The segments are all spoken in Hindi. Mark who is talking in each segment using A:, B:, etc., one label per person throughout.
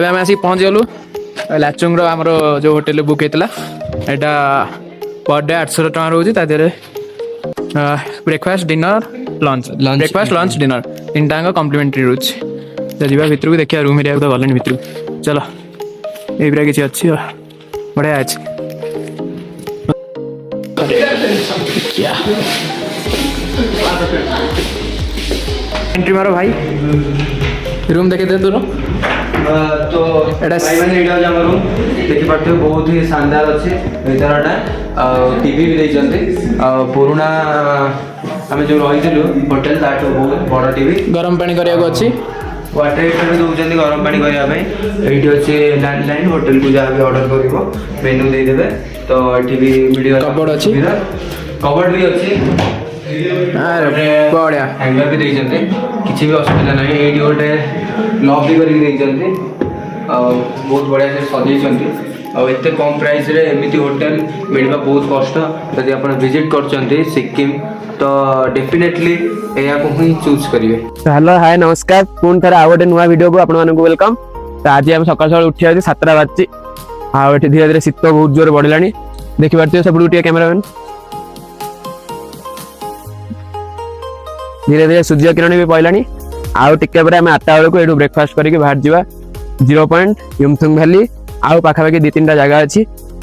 A: ଏବେ ଆମେ ଆସିକି ପହଞ୍ଚି ଗଲୁ ଲାଚୁଙ୍ଗର ଆମର ଯେଉଁ ହୋଟେଲ ବୁକ୍ ହେଇଥିଲା ଏଇଟା पर डे 800 टଙ୍କା ରହୁଛି ତା ଦେହରେ breakfast dinner lunch breakfast lunch dinner तीन टाइम कम्प्लीमेंट्री रोचे तो जी भितर को देखिए रूम एरिया तो गलानी भितर चलो ये किसी अच्छी बढ़िया अच्छे एंट्री मारो भाई रूम देखे दे दोनों
B: तो रूम देखी पार्थे बहुत ही शानदार अच्छे भरटा टीवी भी देखते पुराना आम जो रही होटेल बहुत बड़ टीवी
A: गरम पानी करने अच्छी
B: वाटर हीटर भी दौरान गरम पानी करने ये अच्छे लैंडलाइन होटेल को जहाँ भी ऑर्डर कर मेनू देदेवे तो ये भी वीडियो
A: कबोर्ड अच्छी
B: कबोर्ड भी अच्छी
A: बढ़िया
B: हैंगर भी देखते किसी भी असुविधा ना ये गोटे लॉक भी करके बहुत बढ़िया से सजाई एत कम प्राइस रे एमती होटेल मिलवा बहुत कष्ट यदि आप विजिट कर सिक्किम तो डेफिनेटली या ही चूज करेंगे।
C: हेलो हाय नमस्कार पुणी थे आउ गए नुआ वीडियो को आपण वेलकम। तो आज आम सकाल सकाल उठी 7टा बाजी आउ धीरे धीरे शीत बहुत जोर बढ़ला देखिए सब कैमेरामैन धीरे धीरे सूर्य किरण भी पड़ला आउ टिके आम 8टा बेलू ये ब्रेकफास्ट करके बाहर जावा 0 पॉइंट युमथुंग वैली आउ पाखापाखि 2-3टा जगह अच्छी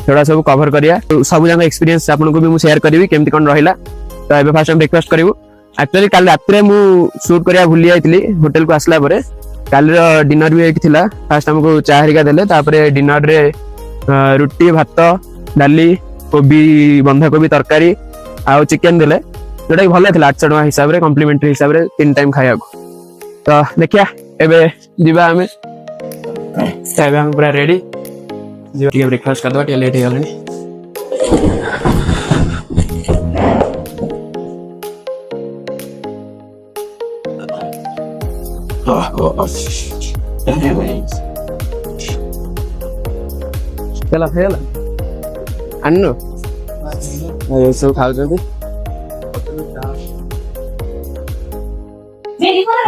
C: थोड़ा सब कवर करिया सब जगह एक्सपीरियंस आपको भी मुझे शेयर करी केमती कौन रहा। तो ये फास्ट टाइम ब्रेकफास्ट करूँ एक्चुअली कल रात मुझे शूट करा भूली जाइली होटेल को आसला कल डिनर भी एक थिला फास्ट हमको चाह हरिका देले डिनर रे रुटी भात डाली कोबी बंधाकोबी तरकारी आउ चिकेन देले जोटा कि भल था 800 टଙ୍କା हिसाब से कम्प्लीमेंट्री हिसाब से 3 टाइम खाया तो देखिया एबे जीवा हमें हम पूरा रेडी जीवा ब्रेकफास्ट कर दो लेट हो गलानी चला फेला अन्नु ये सब खाऊ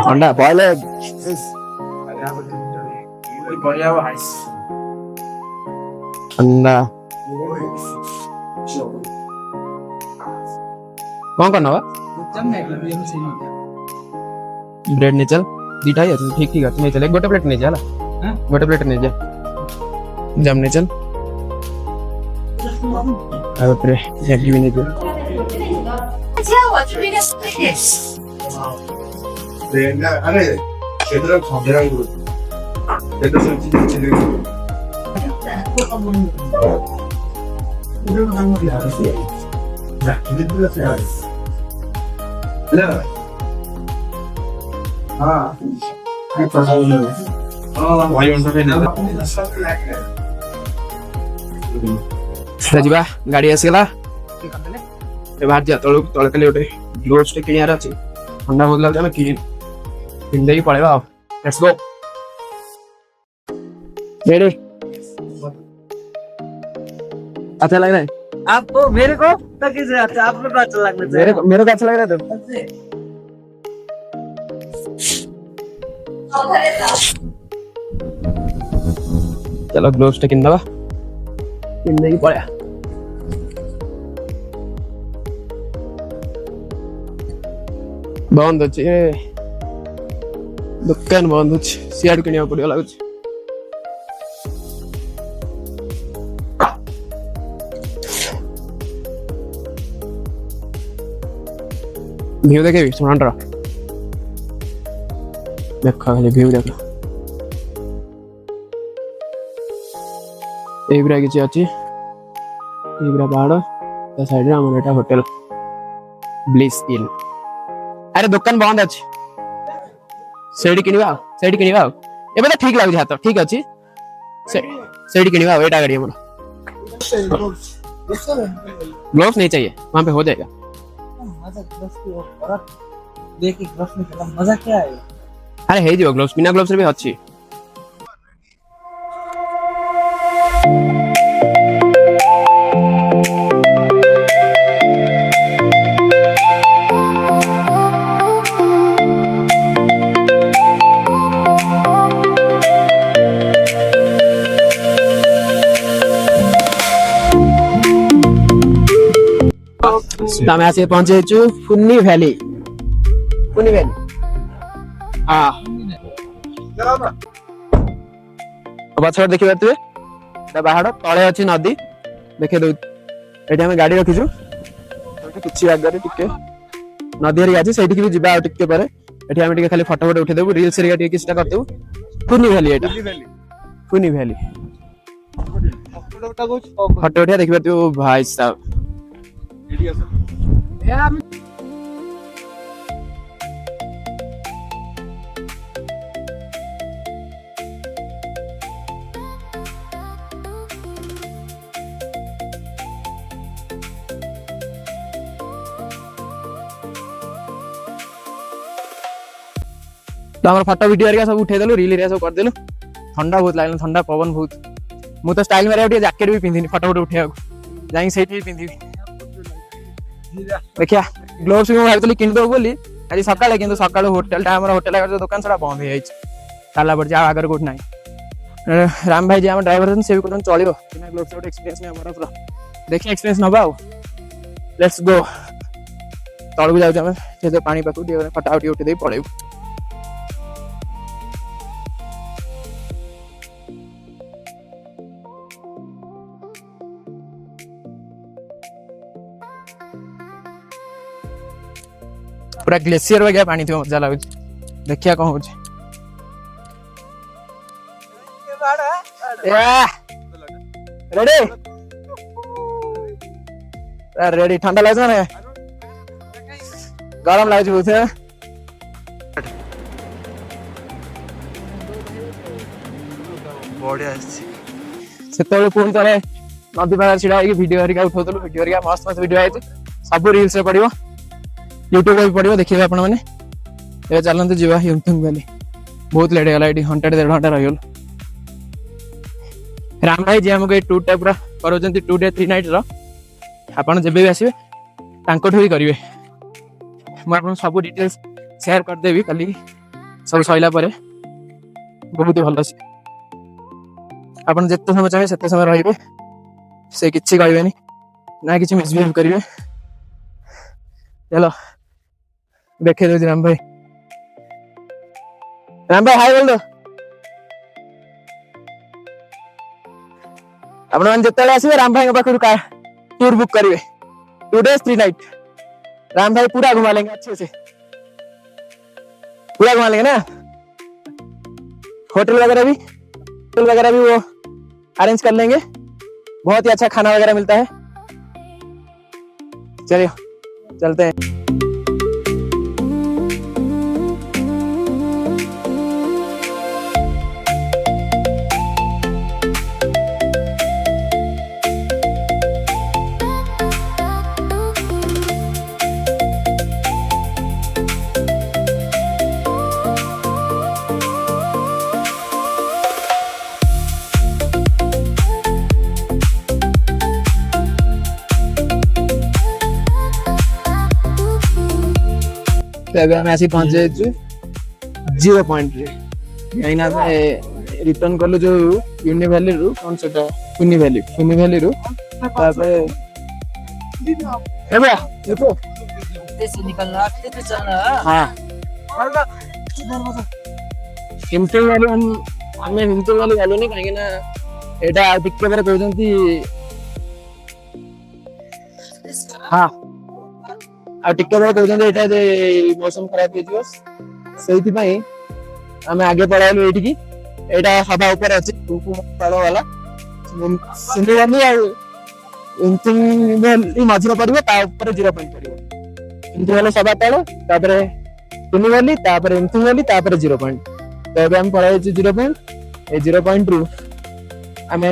C: अंडा बॉयल अंडा कौन करना बा ब्रेड नहीं चल दीटा ही है ठीक ठीक है नहीं चल एक गोटे प्लेट नहीं जा गोटे प्लेट नहीं जा जम नहीं चल मैगी भी नहीं दे
D: अरे 얘들아 가게랑 그러지. 얘들 솔직히 지금 이런 방법이 알았어. 자, 이제 들었어요. 네. 아. 이거 사오는. 와이 온서 되는데.
A: ଯିବା ଗାଡି ଆସିଗଲା ବାହାରି ଯିବା ତଳକୁ ତଳେ ଖାଲି ଗୋଟେ ଗ୍ଲୋଭ୍ସ ଟେ କିଣିବାର ଅଛି ଥଣ୍ଡା ବହୁତ ଲାଗୁଛି ଆମେ किन देगी पड़ेगा आप लेट्स गो रेडी अच्छा लग रहा है
E: आपको मेरे को तो किस अच्छा आपको तो अच्छा लगना चाहिए
A: मेरे को अच्छा लग रहा है तो चलो ग्लोव्स किन दवा किन देगी पड़ेगा बंद अच्छी दुकान बंद हो सियाड़ किनिया पड़े लगुच व्यू देखे सुनांड्रा देखा खाली व्यू देख एब्रा किसी अच्छी एब्रा पहाड़ ता साइड रे हमर एटा होटल ब्लिस इन अरे दुकान बंद अच्छी सेडी किनिबा एबे तो ठीक लागु हाथ ठीक अछि सेडी किनिबा एटा गाड़ी हमर ग्लोव्स नहीं चाहिए वहां पे हो जाएगा
E: देखिए ग्लोव्स में मजा क्या है
A: अरे हे जो ग्लोव्स बिना ग्लोव्स रे भी अछि
C: तो आम आसी पहुंचे फुन्नी भैली हाँ पछड़ देखी पारे बाहाड़ तले अच्छी नदी देखे दे ये आम गाड़ी रखीचु किसी आगे टिके नदी हरिका अच्छी से भी जा टिके पर ये आम खाली फटो फटो उठेदेबू रिल्स हरिका किसी करदेबू फुनी भैली फुनी भैली फटो उठा देखी पारे भाई साहब तो हमारे फटो वीडियो हरिका सब उठेदेलु रील हरिका सब करदेलु ठंडा बहुत लागल ठंडा पवन बहुत मु तो स्टाइल मारे जैकेट भी पिंधिनी फटो फटो उठेया जाई सेठी भी पिंधिबी देखिया ग्लोव्स भी भाई किनदो बोली आज सकाळे किंतु सकाळ होटल टा हमर होटल का दुकान सारा बंद हो जाइछ ताला पड़ जा आगर कोठ नाही राम भाई जी हम ड्राइवर से भी कोन चलिबो बिना ग्लोव्स आउट एक्सपीरियंस नै हमर पूरा देखिए एक्सपीरियंस नबा लेट्स गो तळगु जाउ हम जे पानी पाकु दे फटाफट उठी दे पळेउ पूरा ग्लेशियर वगैरह पानी थी मजा लगुच देखिया कौन हो रेडी रेडी ठंडा लगे ना गरम लगे बहुत बढ़िया से पुणी थे नदी पार छिड़ा वीडियो हरिका उठाऊलु वीडियो हरिका मस्त मस्त वीडियो आई सब रील्स रे पड़ो यूट्यूब भी पड़ो देखिए आपण मैंने ये चलते जीवा युमथुंग वैली बहुत लेट होगा ये घंटा 1.5 घंटा रही राम भाई जी आमको टूर टाइप कर 2 डे 3 नाइट आपड़ जब भी आसवे भी करेंगे मुझे सब डिटेल्स शेयर करदेवी कल सब सरला बहुत भल से आप जिते समय चाहिए से समय रे से किसी कहे ना कि मिसबिहेव करेंगे चलो देखे दो राम भाई हाय बोल दो आप जिते आसवे राम भाई पाखु टूर बुक करेंगे 2 days 3 night राम भाई पूरा घुमा लेंगे अच्छे से पूरा घुमा लेंगे ना होटल वगैरह भी वो अरेंज कर लेंगे बहुत ही अच्छा खाना वगैरह मिलता है चलिए चलते हैं ऐसे पहुंचे 0 पॉइंट रिटर्न कलु जो यूनि वैली रु कौन सेटा फुनी वैली रु तापर एबे देखो
E: से निकलना ते चलना
C: हां हिमते वैली हमें हिमते वैली वैलो नहीं कहेंगे ना एटा टिके बारे कहउजंती हां आ टिके बारे कहउजंती एटा मौसम खराब हो से आम आगे पढ़ालु ये एटा सभा ऊपर अच्छे तल वाला मझे पड़ो 0 पॉइंट पड़ो सभा तल पुनी वैली इमथिंग वैली 0 पॉइंट तो ये आम पढ़ा 0 पॉइंट 0 पॉइंट रु आम 2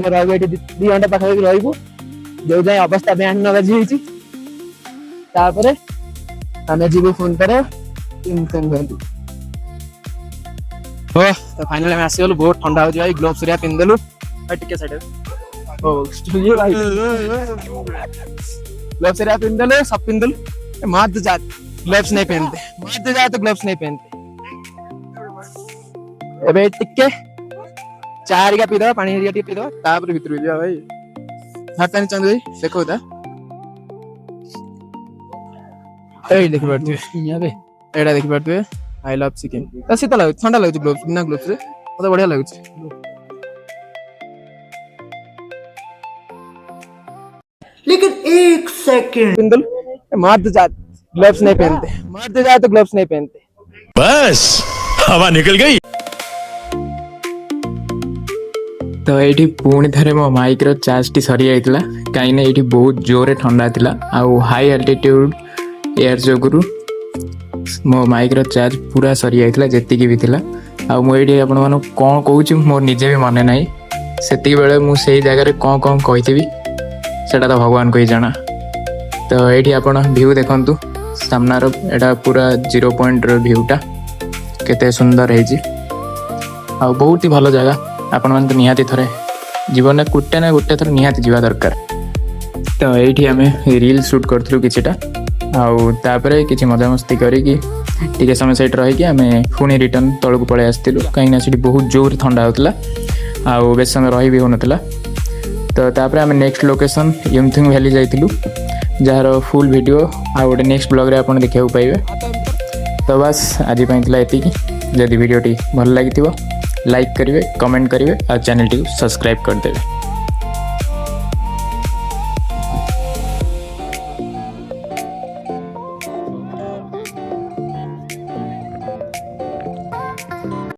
C: घंटा पाखापाखि रही जो जाए अवस्था बैंड न बाजी आम जीव फोन पर इमथिंग वैली तो फाइनली हम आसी गलु बहुत ठंडा हो जाए ग्लोव्स रे पिन देलु भाई टिके साइड ओ ये भाई ग्लोव्स रे पिन देलु सब पिन देलु मत जा ग्लोव्स नहीं पहनते मत जा तो ग्लोव्स नहीं पहनते एबे टिके चार का पी दो पानी हरिया पी दो तापर भीतर जा भाई हाथ नहीं चंद भाई देखो दा
A: ଏଇ ଦେଖିପାରୁଥିବେ ଏଇଟା ଦେଖିପାରୁଥିବେ ଆଇ ଲଭ୍ ଚିକେନ। ଶୀତ ଲାଗୁଛି ଥଣ୍ଡା ଲାଗୁଛି ଗ୍ଲୋଭ୍ସ ବିନା ଗ୍ଲୋଭ୍ସରେ ମତେ ବଢିଆ ଲାଗୁଛି।
E: लेकिन एक सेकंड
A: पिंदल मर्द जात ग्लव्स नहीं पहनते, मर्द जात तो ग्लव्स नहीं पहनते।
F: बस हवा निकल गई।
A: तो ये पुणी थे मो माइक चार्ज टी सरी जाइला कहीं ये बहुत जोरे ठंडा थिला आउ हाई एल्टीट्यूड एयर जोगुरु मो माइक चार्ज पूरा सरी जाइला जेतिकी भी थिला। आउ मु ये आपण मानु कौन कहूँ मोर निजे भी मन नाई सेतिकी बेले मु सेई जगह कौन कौन कही सेटा तो भगवान को ही जाना। तो ये आपण व्यू देखंतु सामनार एटा पूरा 0 पॉइंट व्यूटा केते सुंदर है बहुत ही भलो जगह आपण मन तो निहाती थरे जीवन में गोटे ना गोटे थर निहाती जीवा दरकार। तो ये आम रील शूट करूँ किछिटा आउे किसी मजामस्ती करिकी टिके समय सहित रहीकि आम पुणी रिटर्न तलू पलि आसलु कहीं बहुत जोर ठंडा होता आउ बेस समय रही भी होना। तो तापर आम नेक्स्ट लोकेशन युमथुंग वैली जाइलु जार फुल वीडियो आ गोटे नेक्स्ट ब्लॉग रे आपन देखा पाइबे। तो बस आज ये जदि वीडियोटी भल लगी लाइक करेंगे कमेंट करेंगे और चैनल टी सब्सक्राइब करदे।